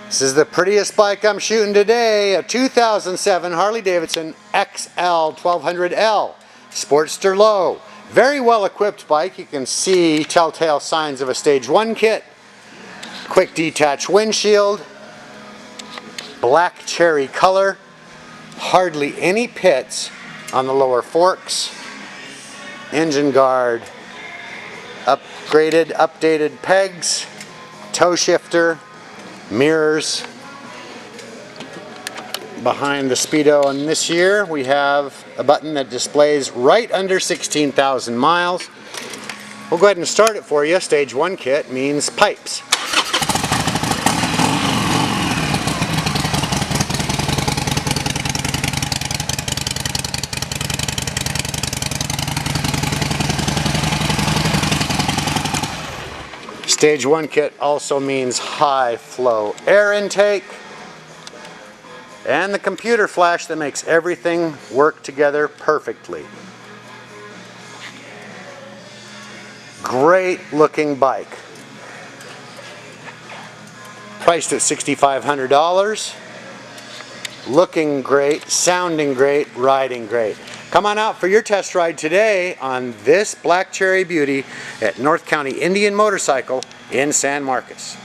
This is the prettiest bike I'm shooting today, a 2007 Harley-Davidson XL1200L Sportster Low. Very well equipped bike. You can see telltale signs of a stage 1 kit, quick detach windshield, black cherry color, hardly any pits on the lower forks, engine guard, updated pegs, tow shifter, mirrors. Behind the speedo on this year we have a button that displays right under 16,000 miles. We'll go ahead and start it for you. Stage 1 kit means pipes. Stage 1 kit also means high flow air intake and the computer flash that makes everything work together perfectly. Great looking bike. Priced at $6,500. Looking great, sounding great, riding great. Come on out for your test ride today on this Black Cherry Beauty at North County Indian Motorcycle in San Marcos.